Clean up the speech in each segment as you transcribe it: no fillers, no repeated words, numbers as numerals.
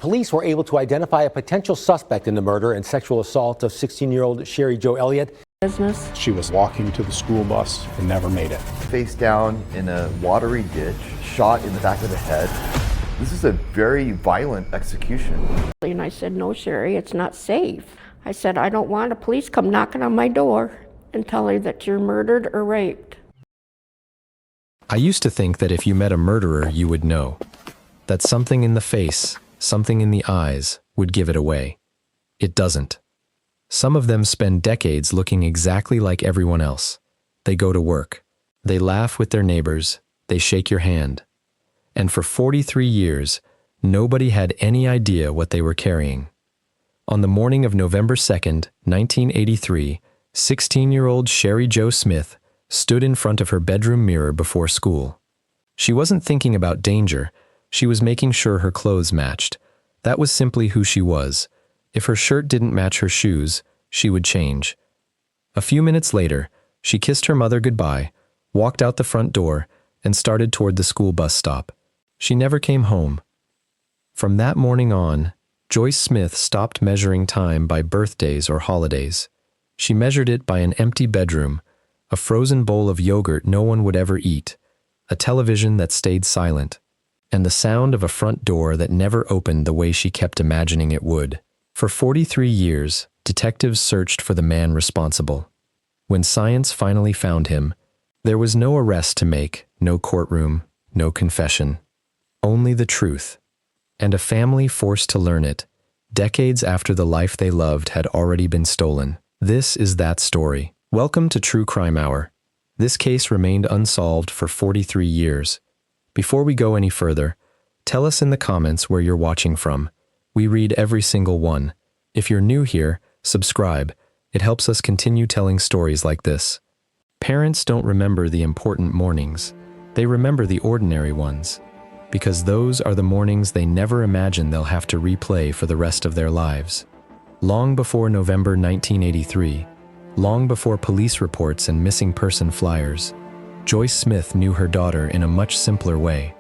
Police were able to identify a potential suspect in the murder and sexual assault of 16-year-old Sherry Jo Elliott. She was walking to the school bus and never made it. Face down in a watery ditch, shot in the back of the head. This is a very violent execution. And I said, no, Sherry, it's not safe. I said, I don't want a police come knocking on my door and tell her that you're murdered or raped. I used to think that if you met a murderer, you would know. That something in the face, something in the eyes, would give it away. It doesn't. Some of them spend decades looking exactly like everyone else. They go to work. They laugh with their neighbors. They shake your hand. And for 43 years, nobody had any idea what they were carrying. On the morning of November 2nd, 1983, 16-year-old Sherry Jo Smith stood in front of her bedroom mirror before school. She wasn't thinking about danger. She was making sure her clothes matched. That was simply who she was. If her shirt didn't match her shoes, she would change. A few minutes later, she kissed her mother goodbye, walked out the front door, and started toward the school bus stop. She never came home. From that morning on, Joyce Smith stopped measuring time by birthdays or holidays. She measured it by an empty bedroom, a frozen bowl of yogurt no one would ever eat, a television that stayed silent, and the sound of a front door that never opened the way she kept imagining it would. For 43 years, detectives searched for the man responsible. When science finally found him, there was no arrest to make, no courtroom, no confession. Only the truth. And a family forced to learn it, decades after the life they loved had already been stolen. This is that story. Welcome to True Crime Hour. This case remained unsolved for 43 years. Before we go any further, tell us in the comments where you're watching from. We read every single one. If you're new here, subscribe. It helps us continue telling stories like this. Parents don't remember the important mornings. They remember the ordinary ones. Because those are the mornings they never imagine they'll have to replay for the rest of their lives. Long before November 1983, long before police reports and missing person flyers, Joyce Smith knew her daughter in a much simpler way.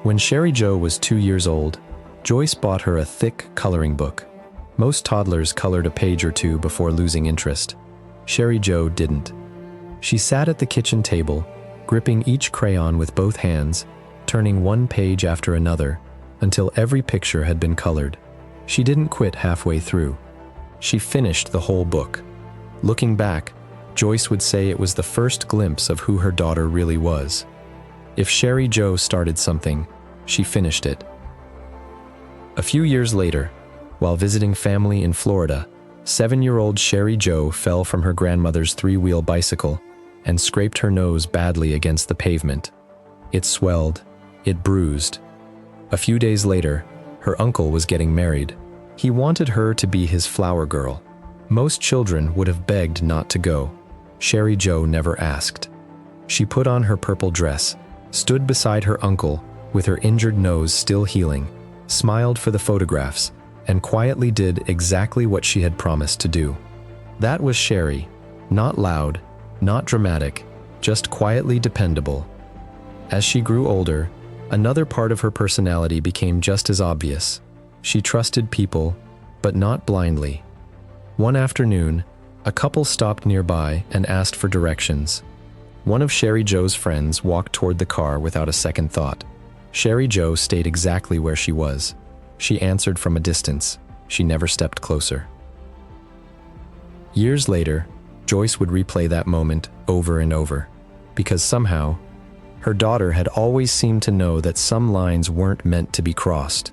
When Sherry Jo was 2 years old, Joyce bought her a thick coloring book. Most toddlers colored a page or two before losing interest. Sherry Jo didn't. She sat at the kitchen table, gripping each crayon with both hands, turning one page after another, until every picture had been colored. She didn't quit halfway through. She finished the whole book. Looking back, Joyce would say it was the first glimpse of who her daughter really was. If Sherry Jo started something, she finished it. A few years later, while visiting family in Florida, 7-year-old Sherry Jo fell from her grandmother's 3-wheel bicycle and scraped her nose badly against the pavement. It swelled. It bruised. A few days later, her uncle was getting married. He wanted her to be his flower girl. Most children would have begged not to go. Sherry Jo never asked. She put on her purple dress, stood beside her uncle with her injured nose still healing, smiled for the photographs, and quietly did exactly what she had promised to do. That was Sherry, not loud, not dramatic, just quietly dependable. As she grew older, another part of her personality became just as obvious. She trusted people, but not blindly. One afternoon, a couple stopped nearby and asked for directions. One of Sherry Jo's friends walked toward the car without a second thought. Sherry Jo stayed exactly where she was. She answered from a distance. She never stepped closer. Years later, Joyce would replay that moment over and over, because somehow, her daughter had always seemed to know that some lines weren't meant to be crossed.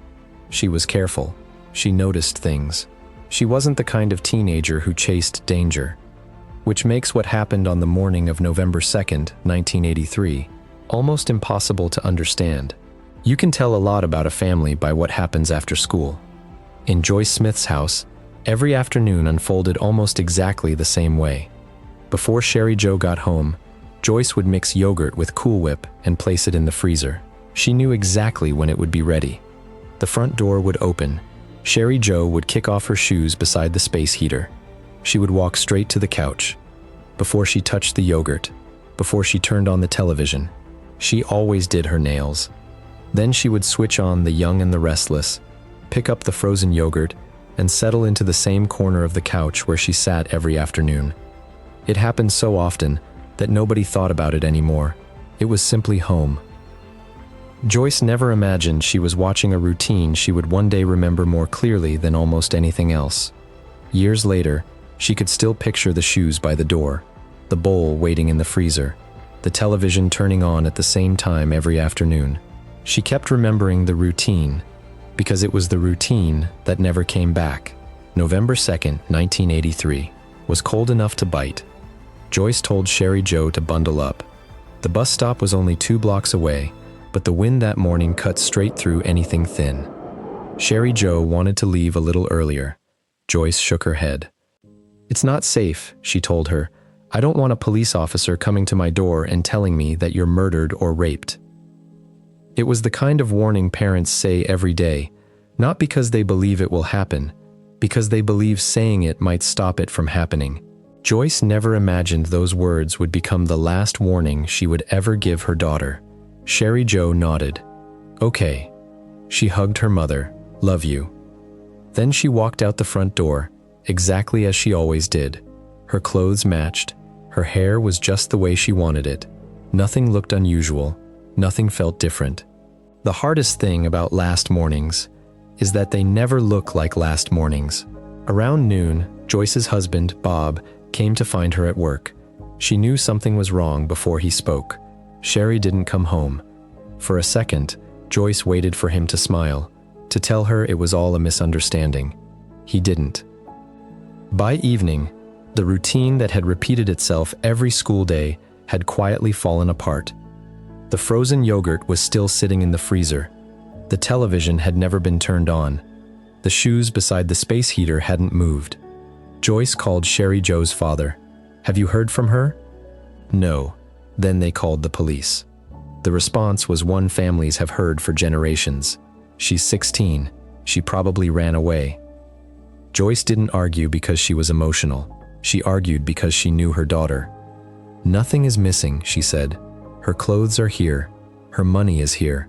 She was careful. She noticed things. She wasn't the kind of teenager who chased danger, which makes what happened on the morning of November 2nd, 1983, almost impossible to understand. You can tell a lot about a family by what happens after school. In Joyce Smith's house, every afternoon unfolded almost exactly the same way. Before Sherry Jo got home, Joyce would mix yogurt with Cool Whip and place it in the freezer. She knew exactly when it would be ready. The front door would open. Sherry Jo would kick off her shoes beside the space heater. She would walk straight to the couch. Before she touched the yogurt, before she turned on the television, she always did her nails. Then she would switch on The Young and the Restless, pick up the frozen yogurt, and settle into the same corner of the couch where she sat every afternoon. It happened so often that nobody thought about it anymore. It was simply home. Joyce never imagined she was watching a routine she would one day remember more clearly than almost anything else. Years later, she could still picture the shoes by the door, the bowl waiting in the freezer, the television turning on at the same time every afternoon. She kept remembering the routine because it was the routine that never came back. November 2nd, 1983, was cold enough to bite. Joyce told Sherry Joe to bundle up. The bus stop was only 2 blocks away, but the wind that morning cut straight through anything thin. Sherry Joe wanted to leave a little earlier. Joyce shook her head. "It's not safe," she told her. "I don't want a police officer coming to my door and telling me that you're murdered or raped." It was the kind of warning parents say every day, not because they believe it will happen, because they believe saying it might stop it from happening. Joyce never imagined those words would become the last warning she would ever give her daughter. Sherry Joe nodded. "Okay." She hugged her mother. "Love you." Then she walked out the front door, exactly as she always did. Her clothes matched. Her hair was just the way she wanted it. Nothing looked unusual. Nothing felt different. The hardest thing about last mornings is that they never look like last mornings. Around noon, Joyce's husband, Bob, came to find her at work. She knew something was wrong before he spoke. Sherry didn't come home. For a second, Joyce waited for him to smile, to tell her it was all a misunderstanding. He didn't. By evening, the routine that had repeated itself every school day had quietly fallen apart. The frozen yogurt was still sitting in the freezer. The television had never been turned on. The shoes beside the space heater hadn't moved. Joyce called Sherry Joe's father. "Have you heard from her?" "No." Then they called the police. The response was one families have heard for generations. "She's 16. She probably ran away." Joyce didn't argue because she was emotional. She argued because she knew her daughter. "Nothing is missing," she said. "Her clothes are here. Her money is here."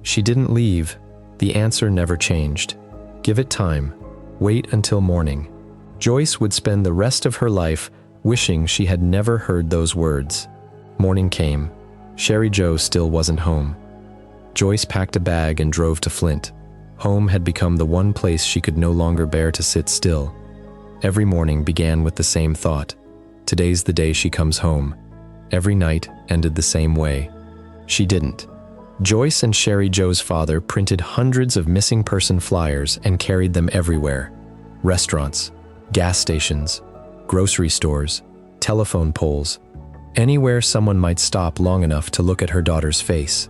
She didn't leave. The answer never changed. Give it time. Wait until morning. Joyce would spend the rest of her life wishing she had never heard those words. Morning came. Sherry Joe still wasn't home. Joyce packed a bag and drove to Flint. Home had become the one place she could no longer bear to sit still. Every morning began with the same thought. Today's the day she comes home. Every night ended the same way. She didn't. Joyce and Sherry Joe's father printed hundreds of missing person flyers and carried them everywhere. Restaurants, gas stations, grocery stores, telephone poles, anywhere someone might stop long enough to look at her daughter's face.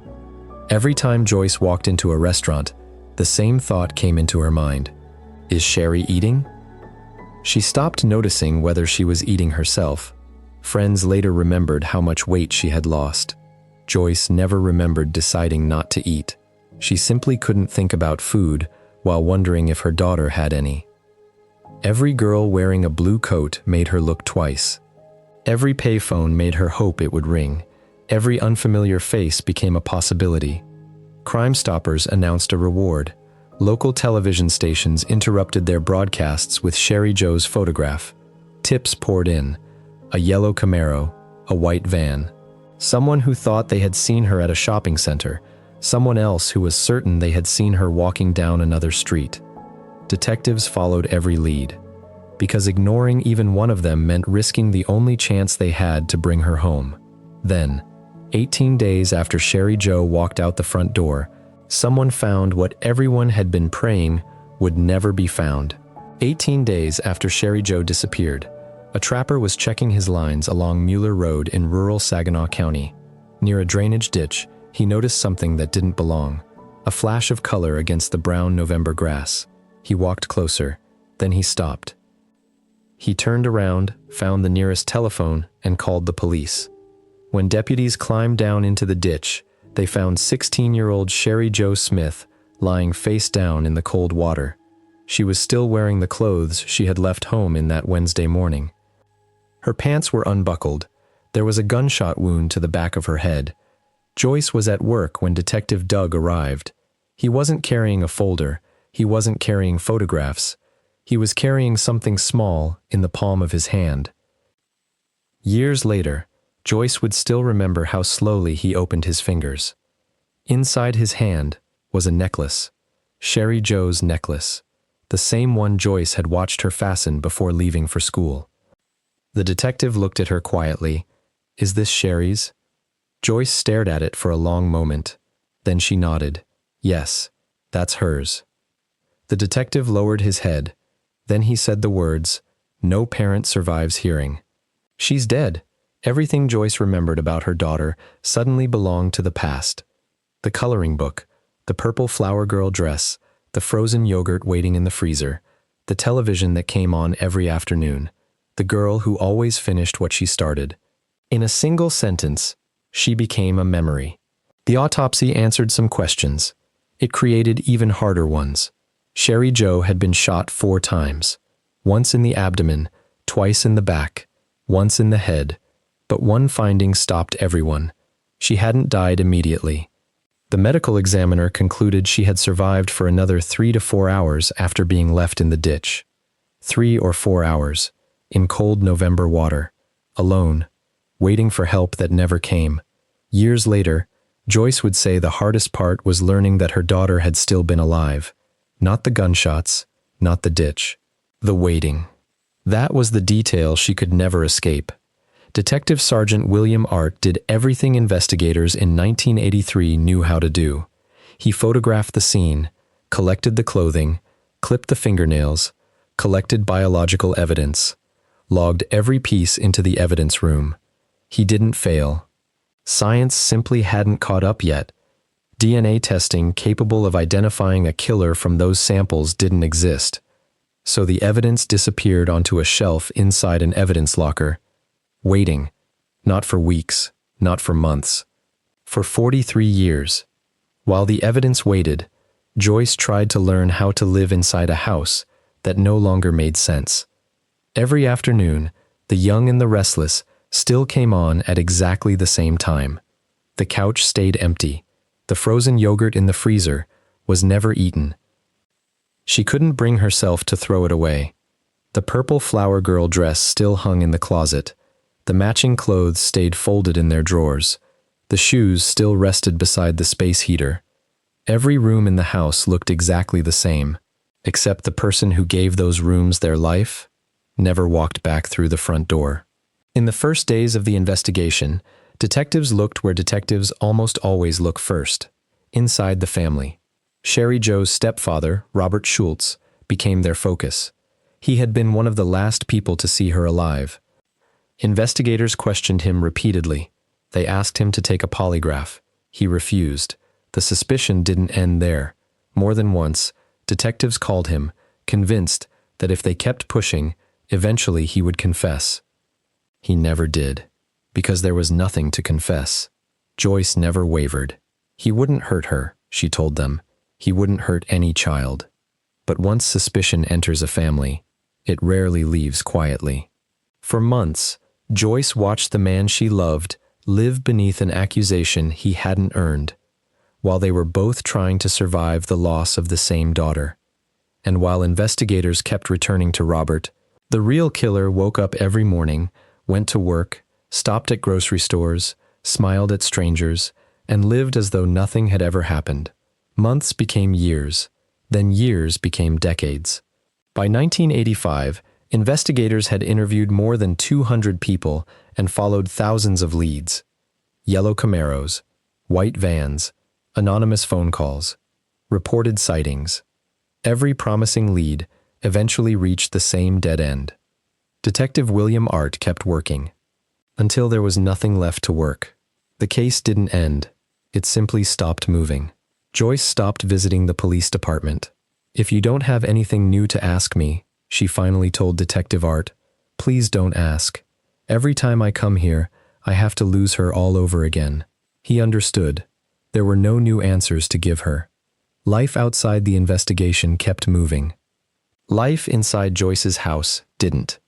Every time Joyce walked into a restaurant, the same thought came into her mind. Is Sherry eating? She stopped noticing whether she was eating herself. Friends later remembered how much weight she had lost. Joyce never remembered deciding not to eat. She simply couldn't think about food while wondering if her daughter had any. Every girl wearing a blue coat made her look twice. Every payphone made her hope it would ring. Every unfamiliar face became a possibility. Crime Stoppers announced a reward. Local television stations interrupted their broadcasts with Sherry Joe's photograph. Tips poured in. A yellow Camaro, a white van. Someone who thought they had seen her at a shopping center. Someone else who was certain they had seen her walking down another street. Detectives followed every lead, because ignoring even one of them meant risking the only chance they had to bring her home. Then, 18 days after Sherry Joe walked out the front door, someone found what everyone had been praying would never be found. 18 days after Sherry Joe disappeared, a trapper was checking his lines along Mueller Road in rural Saginaw County. Near a drainage ditch, he noticed something that didn't belong, a flash of color against the brown November grass. He walked closer, then he stopped. He turned around, found the nearest telephone, and called the police. When deputies climbed down into the ditch, they found 16-year-old Sherry Joe Smith lying face down in the cold water. She was still wearing the clothes she had left home in that Wednesday morning. Her pants were unbuckled. There was a gunshot wound to the back of her head. Joyce was at work when Detective Doug arrived. He wasn't carrying a folder. He wasn't carrying photographs. He was carrying something small in the palm of his hand. Years later, Joyce would still remember how slowly he opened his fingers. Inside his hand was a necklace, Sherry Joe's necklace, the same one Joyce had watched her fasten before leaving for school. The detective looked at her quietly. "Is this Sherry's?" Joyce stared at it for a long moment. Then she nodded. "Yes, that's hers." The detective lowered his head. Then he said the words, "No parent survives hearing." "She's dead." Everything Joyce remembered about her daughter suddenly belonged to the past. The coloring book, the purple flower girl dress, the frozen yogurt waiting in the freezer, the television that came on every afternoon, the girl who always finished what she started. In a single sentence, she became a memory. The autopsy answered some questions. It created even harder ones. Sherry Joe had been shot 4 times. Once in the abdomen, twice in the back, once in the head. But one finding stopped everyone. She hadn't died immediately. The medical examiner concluded she had survived for another 3 to 4 hours after being left in the ditch. 3 or 4 hours, in cold November water, alone, waiting for help that never came. Years later, Joyce would say the hardest part was learning that her daughter had still been alive. Not the gunshots, not the ditch. The waiting. That was the detail she could never escape. Detective Sergeant William Art did everything investigators in 1983 knew how to do. He photographed the scene, collected the clothing, clipped the fingernails, collected biological evidence, logged every piece into the evidence room. He didn't fail. Science simply hadn't caught up yet. DNA testing capable of identifying a killer from those samples didn't exist. So the evidence disappeared onto a shelf inside an evidence locker, waiting, not for weeks, not for months, for 43 years. While the evidence waited, Joyce tried to learn how to live inside a house that no longer made sense. Every afternoon, The Young and the Restless still came on at exactly the same time. The couch stayed empty. The frozen yogurt in the freezer was never eaten. She couldn't bring herself to throw it away. The purple flower girl dress still hung in the closet. The matching clothes stayed folded in their drawers. The shoes still rested beside the space heater. Every room in the house looked exactly the same, except the person who gave those rooms their life never walked back through the front door. In the first days of the investigation, detectives looked where detectives almost always look first, inside the family. Sherry Joe's stepfather, Robert Schultz, became their focus. He had been one of the last people to see her alive. Investigators questioned him repeatedly. They asked him to take a polygraph. He refused. The suspicion didn't end there. More than once, detectives called him, convinced that if they kept pushing, eventually he would confess. He never did, because there was nothing to confess. Joyce never wavered. He wouldn't hurt her, she told them. He wouldn't hurt any child. But once suspicion enters a family, it rarely leaves quietly. For months, Joyce watched the man she loved live beneath an accusation he hadn't earned, while they were both trying to survive the loss of the same daughter. And while investigators kept returning to Robert, the real killer woke up every morning, went to work, stopped at grocery stores, smiled at strangers, and lived as though nothing had ever happened. Months became years, then years became decades. By 1985, investigators had interviewed more than 200 people and followed thousands of leads. Yellow Camaros, white vans, anonymous phone calls, reported sightings. Every promising lead eventually reached the same dead end. Detective William Art kept working, until there was nothing left to work. The case didn't end. It simply stopped moving. Joyce stopped visiting the police department. "If you don't have anything new to ask me," she finally told Detective Art, "please don't ask. Every time I come here, I have to lose her all over again." He understood. There were no new answers to give her. Life outside the investigation kept moving. Life inside Joyce's house didn't.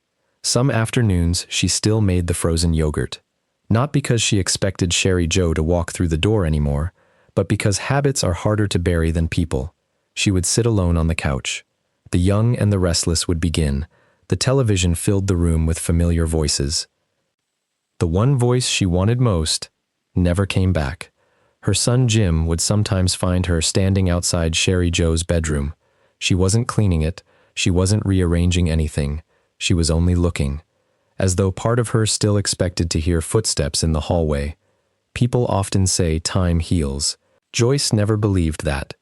Some afternoons, she still made the frozen yogurt. Not because she expected Sherry Joe to walk through the door anymore, but because habits are harder to bury than people. She would sit alone on the couch. The young and the restless would begin. The television filled the room with familiar voices. The one voice she wanted most never came back. Her son Jim would sometimes find her standing outside Sherry Joe's bedroom. She wasn't cleaning it. She wasn't rearranging anything. She was only looking, as though part of her still expected to hear footsteps in the hallway. People often say time heals. Joyce never believed that.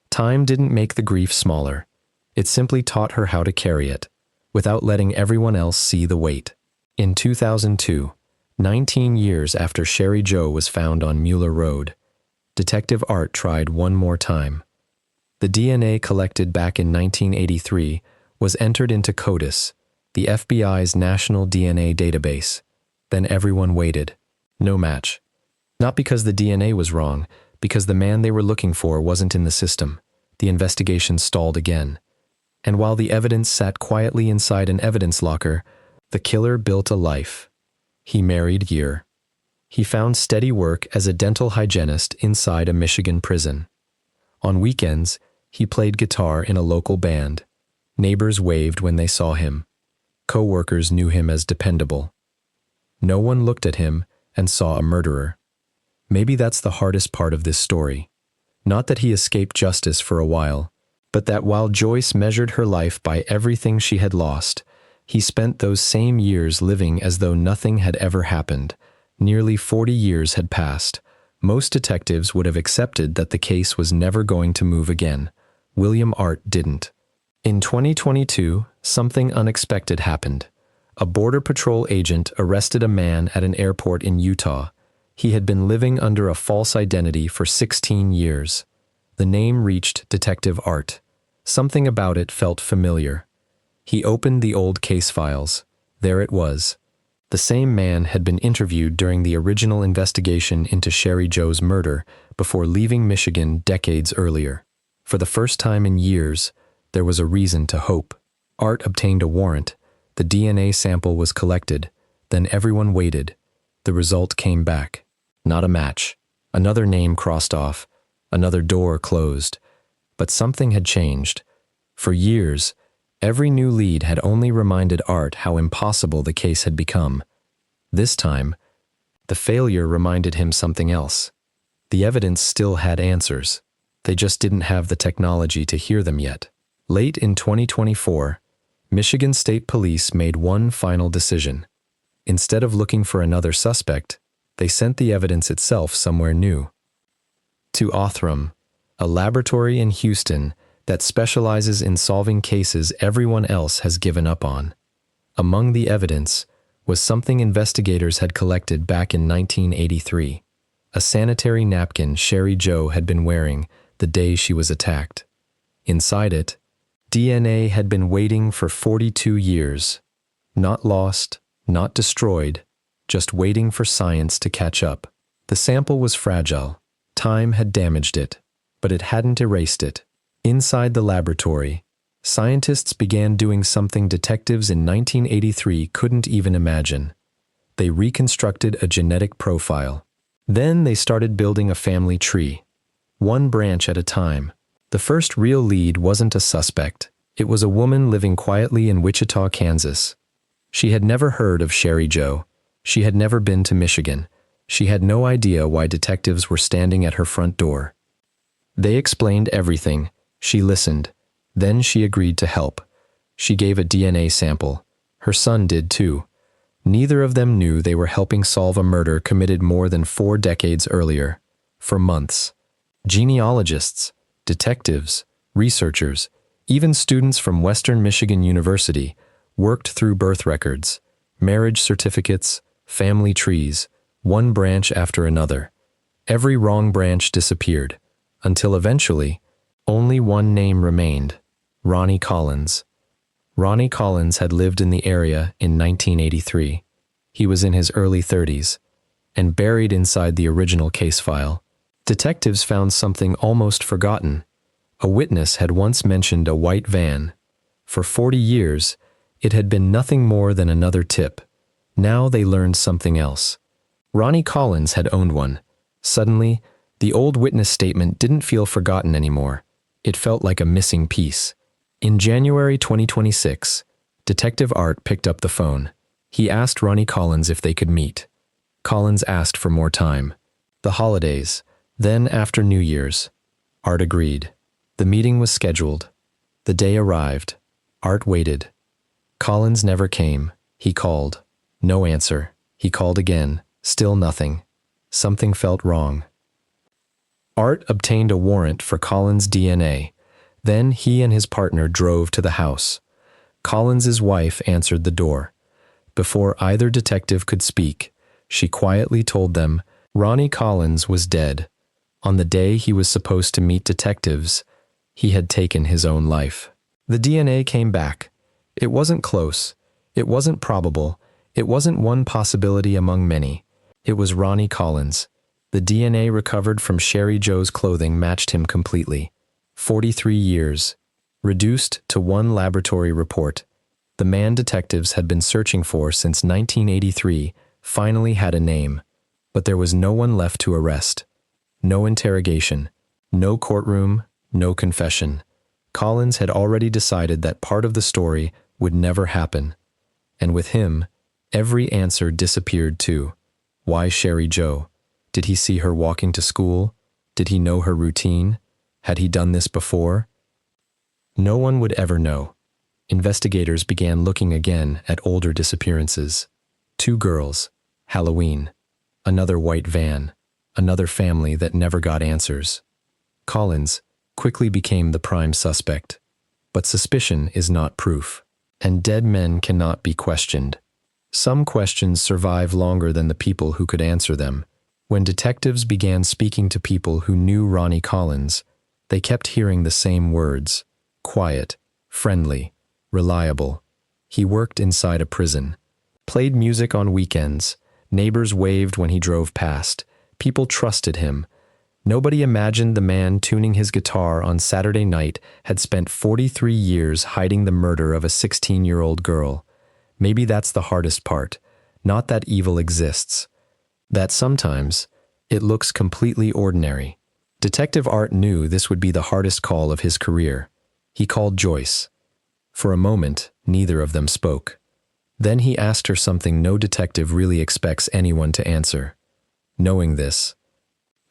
Time didn't make the grief smaller. It simply taught her how to carry it, without letting everyone else see the weight. In 2002, 19 years after Sherry Joe was found on Mueller Road, Detective Art tried one more time. The DNA collected back in 1983 was entered into CODIS, the FBI's national DNA database. Then everyone waited. No match. Not because the DNA was wrong, because the man they were looking for wasn't in the system. The investigation stalled again. And while the evidence sat quietly inside an evidence locker, the killer built a life. He married year. He found steady work as a dental hygienist inside a Michigan prison. On weekends, he played guitar in a local band. Neighbors waved when they saw him. Co-workers knew him as dependable. No one looked at him and saw a murderer. Maybe that's the hardest part of this story. Not that he escaped justice for a while, but that while Joyce measured her life by everything she had lost, he spent those same years living as though nothing had ever happened. Nearly 40 years had passed. Most detectives would have accepted that the case was never going to move again. William Art didn't. In 2022, something unexpected happened. A Border Patrol agent arrested a man at an airport in Utah. He had been living under a false identity for 16 years. The name reached Detective Art. Something about it felt familiar. He opened the old case files. There it was. The same man had been interviewed during the original investigation into Sherry Joe's murder before leaving Michigan decades earlier. For the first time in years, there was a reason to hope. Art obtained a warrant. The DNA sample was collected. Then everyone waited. The result came back. Not a match. Another name crossed off. Another door closed. But something had changed. For years, every new lead had only reminded Art how impossible the case had become. This time, the failure reminded him something else. The evidence still had answers. They just didn't have the technology to hear them yet. Late in 2024, Michigan State Police made one final decision. Instead of looking for another suspect, they sent the evidence itself somewhere new. To Othram, a laboratory in Houston that specializes in solving cases everyone else has given up on. Among the evidence was something investigators had collected back in 1983, a sanitary napkin Sherry Joe had been wearing the day she was attacked. Inside it, DNA had been waiting for 42 years, not lost, not destroyed, just waiting for science to catch up. The sample was fragile. Time had damaged it, but it hadn't erased it. Inside the laboratory, scientists began doing something detectives in 1983 couldn't even imagine. They reconstructed a genetic profile. Then they started building a family tree, one branch at a time. The first real lead wasn't a suspect. It was a woman living quietly in Wichita, Kansas. She had never heard of Sherry Joe. She had never been to Michigan. She had no idea why detectives were standing at her front door. They explained everything. She listened. Then she agreed to help. She gave a DNA sample. Her son did too. Neither of them knew they were helping solve a murder committed more than 4 decades earlier. For months, genealogists, detectives, researchers, even students from Western Michigan University worked through birth records, marriage certificates, family trees, one branch after another. Every wrong branch disappeared, until eventually, only one name remained: Ronnie Collins. Ronnie Collins had lived in the area in 1983. He was in his early 30s, and buried inside the original case file. Detectives found something almost forgotten. A witness had once mentioned a white van. For 40 years, it had been nothing more than another tip. Now they learned something else. Ronnie Collins had owned one. Suddenly, the old witness statement didn't feel forgotten anymore. It felt like a missing piece. In January 2026, Detective Art picked up the phone. He asked Ronnie Collins if they could meet. Collins asked for more time. The holidays, then after New Year's. Art agreed. The meeting was scheduled. The day arrived. Art waited. Collins never came. He called. No answer. He called again. Still nothing. Something felt wrong. Art obtained a warrant for Collins' DNA. Then he and his partner drove to the house. Collins's wife answered the door. Before either detective could speak, she quietly told them Ronnie Collins was dead. On the day he was supposed to meet detectives, he had taken his own life. The DNA came back. It wasn't close. It wasn't probable. It wasn't one possibility among many. It was Ronnie Collins. The DNA recovered from Sherry Joe's clothing matched him completely. 43 years. Reduced to one laboratory report. The man detectives had been searching for since 1983 finally had a name. But there was no one left to arrest. No interrogation. No courtroom. No confession. Collins had already decided that part of the story would never happen. And with him, every answer disappeared too. Why Sherry Joe? Did he see her walking to school? Did he know her routine? Had he done this before? No one would ever know. Investigators began looking again at older disappearances. 2 girls, Halloween, another white van, another family that never got answers. Collins quickly became the prime suspect. But suspicion is not proof, and dead men cannot be questioned. Some questions survive longer than the people who could answer them. When detectives began speaking to people who knew Ronnie Collins, they kept hearing the same words: quiet, friendly, reliable. He worked inside a prison, played music on weekends, neighbors waved when he drove past, people trusted him. Nobody imagined the man tuning his guitar on Saturday night had spent 43 years hiding the murder of a 16-year-old girl. Maybe that's the hardest part, not that evil exists. That sometimes it looks completely ordinary. Detective Art knew this would be the hardest call of his career. He called Joyce. For a moment, neither of them spoke. Then he asked her something no detective really expects anyone to answer. Knowing this,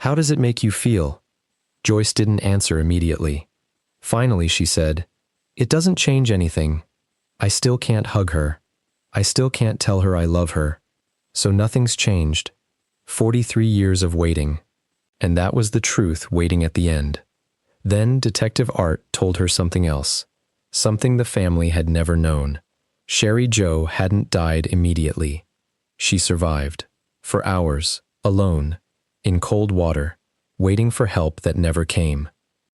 "How does it make you feel?" Joyce didn't answer immediately. Finally, she said, "It doesn't change anything. I still can't hug her. I still can't tell her I love her. So nothing's changed. 43 years of waiting." And that was the truth waiting at the end. Then Detective Art told her something else, something the family had never known. Sherry Joe hadn't died immediately. She survived. For hours, alone, in cold water, waiting for help that never came.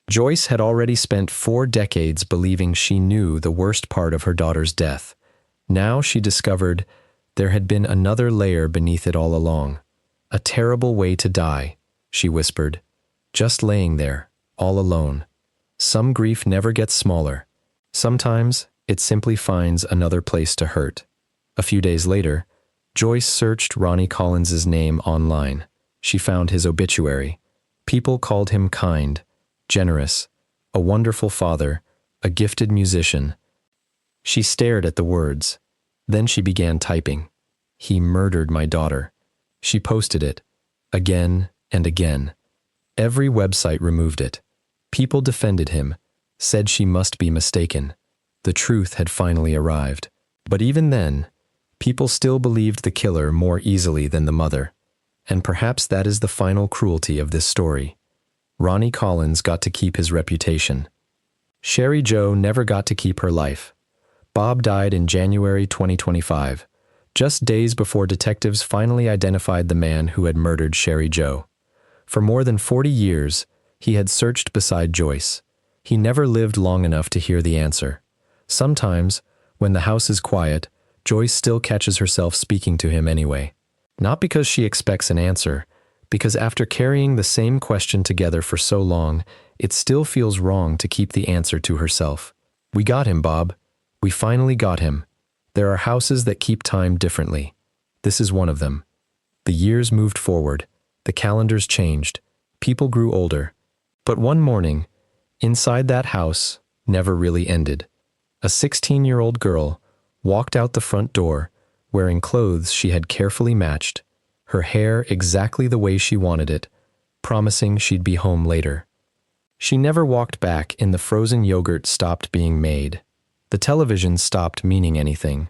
Joyce had already spent 4 decades believing she knew the worst part of her daughter's death. Now she discovered there had been another layer beneath it all along. "A terrible way to die," she whispered, just laying there, all alone. Some grief never gets smaller. Sometimes it simply finds another place to hurt. A few days later, Joyce searched Ronnie Collins's name online. She found his obituary. People called him kind, generous, a wonderful father, a gifted musician. She stared at the words. Then she began typing. "He murdered my daughter." She posted it, again and again. Every website removed it. People defended him, said she must be mistaken. The truth had finally arrived. But even then, people still believed the killer more easily than the mother. And perhaps that is the final cruelty of this story. Ronnie Collins got to keep his reputation. Sherry Joe never got to keep her life. Bob died in January 2025, just days before detectives finally identified the man who had murdered Sherry Joe. For more than 40 years, he had searched beside Joyce. He never lived long enough to hear the answer. Sometimes, when the house is quiet, Joyce still catches herself speaking to him anyway. Not because she expects an answer, because after carrying the same question together for so long, it still feels wrong to keep the answer to herself. "We got him, Bob. We finally got him. There are houses that keep time differently. This is one of them." The years moved forward. The calendars changed. People grew older. But one morning, Inside that house never really ended. A 16-year-old girl walked out the front door wearing clothes she had carefully matched, her hair exactly the way she wanted it, promising she'd be home later. She never walked back and the frozen yogurt stopped being made. The television stopped meaning anything.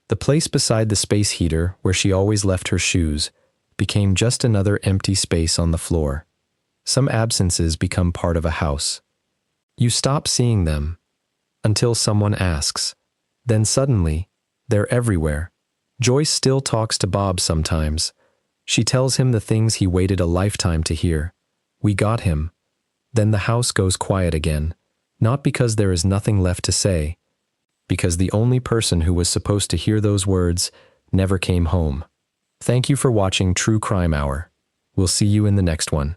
The place beside the space heater where she always left her shoes became just another empty space on the floor. Some absences become part of a house. You stop seeing them until someone asks. Then suddenly, they're everywhere. Joyce still talks to Bob sometimes. She tells him the things he waited a lifetime to hear. We got him. Then the house goes quiet again, not because there is nothing left to say, because the only person who was supposed to hear those words never came home. Thank you for watching True Crime Hour. We'll see you in the next one.